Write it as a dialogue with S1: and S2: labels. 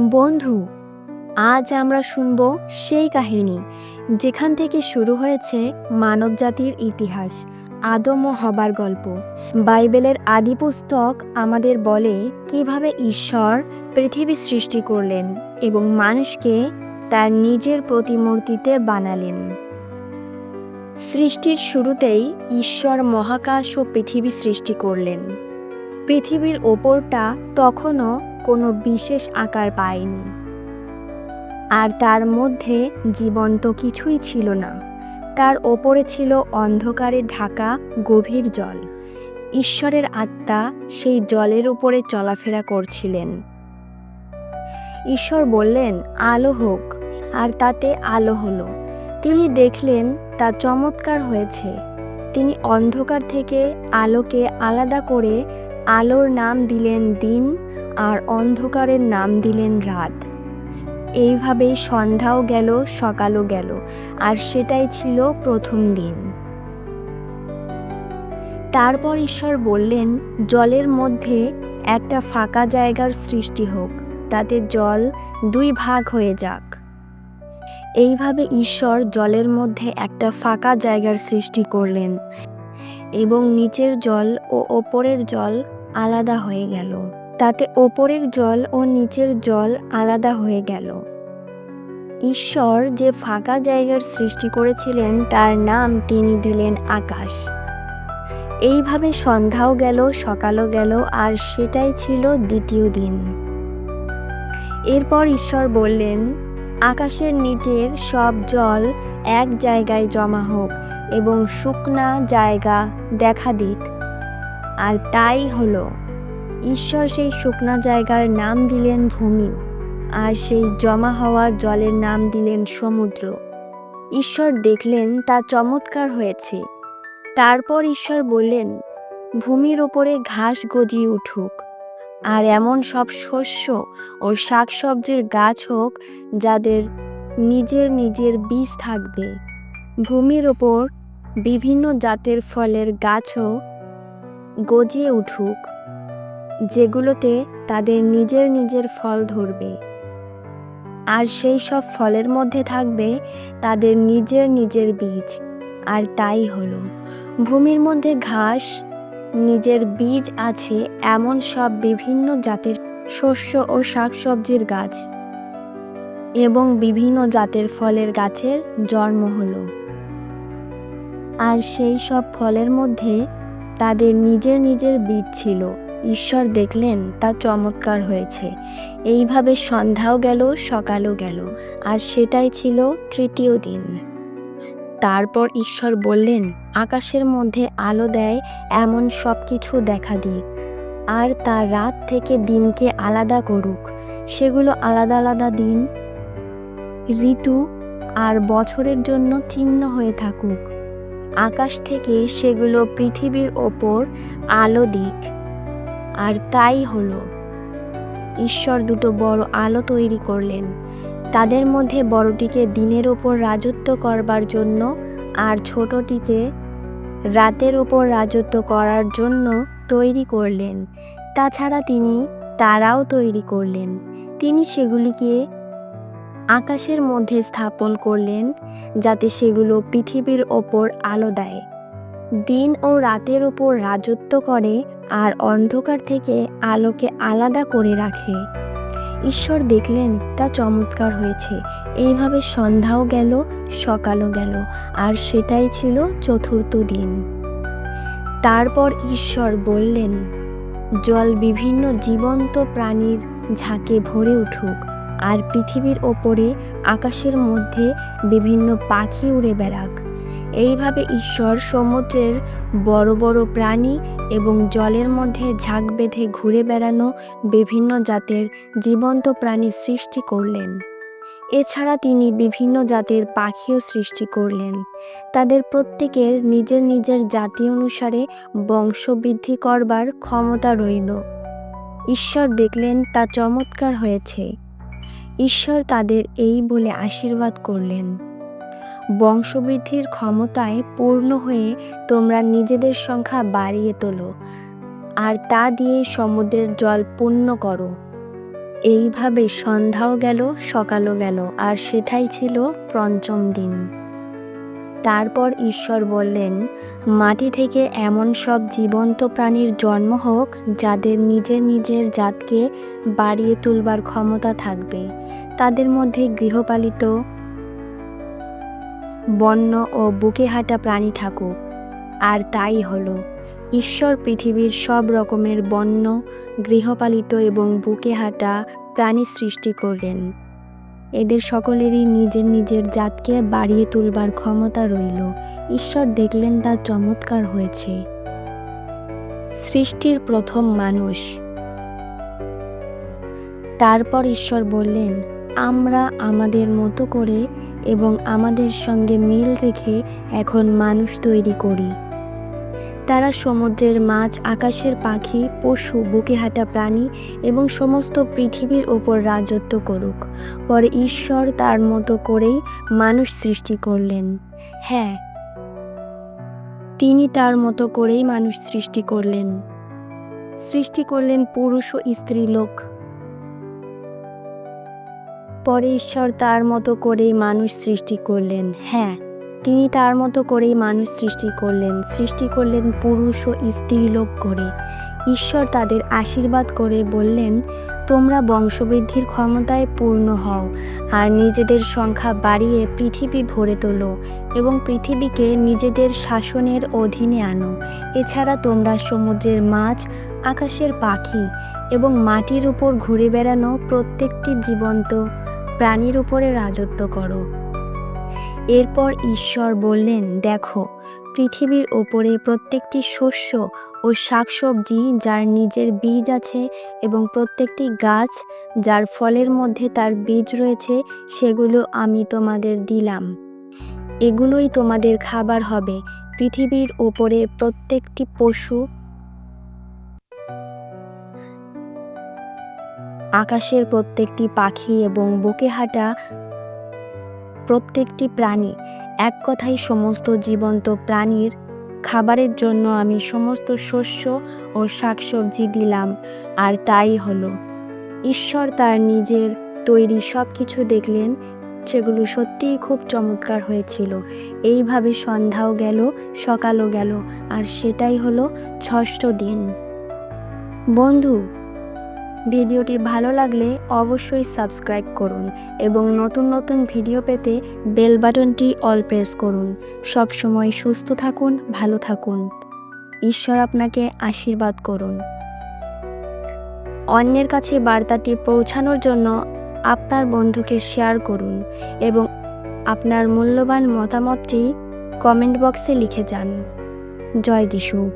S1: বন্ধু, আজ আমরা শুনব সেই কাহিনী যেখান থেকে শুরু হয়েছে মানবজাতির ইতিহাস, আদম ও হবার গল্প। বাইবেলের আদি পুস্তক আমাদের বলে কিভাবে ঈশ্বর পৃথিবী সৃষ্টি করলেন এবং মানুষকে তার নিজের প্রতিমূর্তিতে বানালেন। সৃষ্টির শুরুতেই ঈশ্বর মহাকাশ ও পৃথিবী সৃষ্টি করলেন। পৃথিবীর ওপরটা তখনও কোনো বিশেষ আকার পায়নি, আর তার মধ্যে জীবন্ত কিছুই ছিল না। তার ওপরে ছিল অন্ধকারে ঢাকা গভীর জল। ঈশ্বরের আত্মা সেই জলের উপরে চলাফেরা করছিলেন। ঈশ্বর বললেন, আলো হোক, আর তাতে আলো হলো। তিনি দেখলেন তা চমৎকার হয়েছে। তিনি অন্ধকার থেকে আলোকে আলাদা করে আলোর নাম দিলেন দিন, আর অন্ধকারের নাম দিলেন রাত। এইভাবেই সন্ধ্যাও গেল, সকালও গেল, আর সেটাই ছিল প্রথম দিন। তারপর ঈশ্বর বললেন, জলের মধ্যে একটা ফাঁকা জায়গার সৃষ্টি হোক, তাতে জল দুই ভাগ হয়ে যাক। এইভাবে ঈশ্বর জলের মধ্যে একটা ফাঁকা জায়গার সৃষ্টি করলেন এবং নিচের জল ও ওপরের জল আলাদা হয়ে গেল। তাতে ওপরের জল ও নিচের জল আলাদা হয়ে গেল। ঈশ্বর যে ফাঁকা জায়গার সৃষ্টি করেছিলেন তার নাম তিনি দিলেন আকাশ। এইভাবে সন্ধ্যাও গেল, সকালও গেল, আর সেটাই ছিল দ্বিতীয় দিন। এরপর ঈশ্বর বললেন, আকাশের নিচের সব জল এক জায়গায় জমা হোক এবং শুকনা জায়গা দেখা দিক। আর তাই হলো। ঈশ্বর সেই শুকনা জায়গার নাম দিলেন ভূমি, আর সেই জমা হওয়া জলের নাম দিলেন সমুদ্র। ঈশ্বর দেখলেন তা চমৎকার হয়েছে। তারপর ঈশ্বর বললেন, ভূমির ওপরে ঘাস গজিয়ে উঠুক, আর এমন সব শস্য ও শাকসবজির গাছ হোক যাদের নিজের নিজের বীজ থাকবে। ভূমির ওপর বিভিন্ন জাতের ফলের গাছও গজিয়ে উঠুক, যেগুলোতে তাদের নিজের নিজের ফল ধরবে, আর সেই সব ফলের মধ্যে থাকবে তাদের নিজের নিজের বীজ। আর তাই হলো। ভূমির মধ্যে ঘাস নিজের বীজ আছে এমন সব বিভিন্ন জাতের শস্য ও শাকসবজির গাছ এবং বিভিন্ন জাতের ফলের গাছের জন্ম হলো। আর সেই সব ফলের মধ্যে তাদের নিজের নিজের বীজ ছিল। ঈশ্বর দেখলেন তা চমৎকার হয়েছে। এইভাবে সন্ধ্যাও গেল, সকালও গেল, আর সেটাই ছিল তৃতীয় দিন। তারপর ঈশ্বর বললেন, আকাশের মধ্যে আলো দেয় এমন সব কিছু দেখা দিক, আর তা রাত থেকে দিনকে আলাদা করুক। সেগুলো আলাদা আলাদা দিন, ঋতু আর বছরের জন্য চিহ্ন হয়ে থাকুক। আকাশ থেকে সেগুলো পৃথিবীর ওপর আলো দিক। আর তাই হলো। ঈশ্বর দুটো বড় আলো তৈরি করলেন। তাদের মধ্যে বড়টিকে দিনের ওপর রাজত্ব করবার জন্য, আর ছোটটিকে রাতের ওপর রাজত্ব করার জন্য তৈরি করলেন। তাছাড়া তিনি তারাও তৈরি করলেন। তিনি সেগুলিকে আকাশের মধ্যে স্থাপন করলেন, যাতে সেগুলো পৃথিবীর ওপর আলো দেয়, দিন ও রাতের ওপর রাজত্ব করে, আর অন্ধকার থেকে আলোকে আলাদা করে রাখে। ঈশ্বর দেখলেন তা চমৎকার হয়েছে। এইভাবে সন্ধ্যাও গেল, সকালও গেল, আর সেটাই ছিল চতুর্থ দিন। তারপর ঈশ্বর বললেন, জল বিভিন্ন জীবন্ত প্রাণীর ঝাঁকে ভরে উঠুক, আর পৃথিবীর ওপরে আকাশের মধ্যে বিভিন্ন পাখি উড়ে বেড়াক। এইভাবে ঈশ্বর সমুদ্রের বড় বড় প্রাণী এবং জলের মধ্যে ঝাঁক বেঁধে ঘুরে বেড়ানো বিভিন্ন জাতের জীবন্ত প্রাণী সৃষ্টি করলেন। এছাড়া তিনি বিভিন্ন জাতের পাখিও সৃষ্টি করলেন। তাদের প্রত্যেকের নিজের নিজের জাতি অনুসারে বংশবৃদ্ধি করবার ক্ষমতা রইল। ঈশ্বর দেখলেন তা চমৎকার হয়েছে। ঈশ্বর তাদের এই বলে আশীর্বাদ করলেন, বংশবৃদ্ধির ক্ষমতায় পূর্ণ হয়ে তোমরা নিজেদের সংখ্যা বাড়িয়ে তোলো, আর তা দিয়ে সমুদ্রের জল পূর্ণ করো। এইভাবে সন্ধ্যাও গেল, সকালও গেল, আর সেটাই ছিল পঞ্চম দিন। তারপর ঈশ্বর বললেন, মাটি থেকে এমন সব জীবন্ত প্রাণীর জন্ম হোক যাদের নিজের নিজের জাতকে বাড়িয়ে তুলবার ক্ষমতা থাকবে। তাদের মধ্যে গৃহপালিত, বন্য ও বুকে হাঁটা প্রাণী থাকুক। আর তাই হলো। ঈশ্বর পৃথিবীর সব রকমের বন্য, গৃহপালিত এবং বুকে হাঁটা প্রাণী সৃষ্টি করলেন। এদের সকলেরই নিজের নিজের জাতকে বাড়িয়ে তুলবার ক্ষমতা রইল। ঈশ্বর দেখলেন তা চমৎকার হয়েছে। সৃষ্টির প্রথম মানুষ। তারপর ঈশ্বর বললেন, আমরা আমাদের মতো করে এবং আমাদের সঙ্গে মিল রেখে এখন মানুষ তৈরি করি। তারা সমুদ্রের মাছ, আকাশের পাখি, পশু, বুকে হাঁটা প্রাণী এবং সমস্ত পৃথিবীর ওপর রাজত্ব করুক। পরে ঈশ্বর তার মতো করেই মানুষ সৃষ্টি করলেন। হ্যাঁ, তিনি তার মতো করেই মানুষ সৃষ্টি করলেন। সৃষ্টি করলেন পুরুষ ও স্ত্রীলোক। পরে ঈশ্বর তার মতো করেই মানুষ সৃষ্টি করলেন। হ্যাঁ, তিনি তার মতো করেই মানুষ সৃষ্টি করলেন পুরুষ ও স্ত্রীলোক করে। ঈশ্বর তাদের আশীর্বাদ করে বললেন, তোমরা বংশবৃদ্ধির ক্ষমতায় পূর্ণ হও আর নিজেদের সংখ্যা বাড়িয়ে পৃথিবী ভরে তোলো এবং পৃথিবীকে নিজেদের শাসনের অধীনে আনো। এছাড়া তোমরা সমুদ্রের মাছ, আকাশের পাখি এবং মাটির উপর ঘুরে বেড়ানো প্রত্যেকটি জীবন্ত প্রাণীর উপরে রাজত্ব করো। এরপর ঈশ্বর বললেন, দেখো, পৃথিবীর ওপরে প্রত্যেকটি শস্য ও শাকসবজি যার নিজের বীজ আছে এবং প্রত্যেকটি গাছ যার ফলের মধ্যে তার বীজ রয়েছে, সেগুলো আমি তোমাদের দিলাম। এগুলোই তোমাদের খাবার হবে। পৃথিবীর ওপরে প্রত্যেকটি পশু, আকাশের প্রত্যেকটি পাখি এবং বুকে হাঁটা প্রত্যেকটি প্রাণী, এক কথায় সমস্ত জীবন্ত প্রাণীর খাবারের জন্য আমি সমস্ত শস্য ও শাকসবজি দিলাম। আর তাই হলো। ঈশ্বর তার নিজের তৈরি সব কিছু দেখলেন, সেগুলো সত্যিই খুব চমৎকার হয়েছিল। এইভাবে সন্ধ্যাও গেল, সকালও গেল, আর সেটাই হলো ষষ্ঠ দিন। বন্ধু, ভিডিওটি ভালো লাগলে অবশ্যই সাবস্ক্রাইব করুন এবং নতুন নতুন ভিডিও পেতে বেল বাটনটি অল প্রেস করুন। সব সময় সুস্থ থাকুন, ভালো থাকুন। ঈশ্বর আপনাকে আশীর্বাদ করুন। অন্যের কাছে বার্তাটি পৌঁছানোর জন্য আপনার বন্ধুকে শেয়ার করুন এবং আপনার মূল্যবান মতামতটি কমেন্ট বক্সে লিখে যান। জয় যিশু।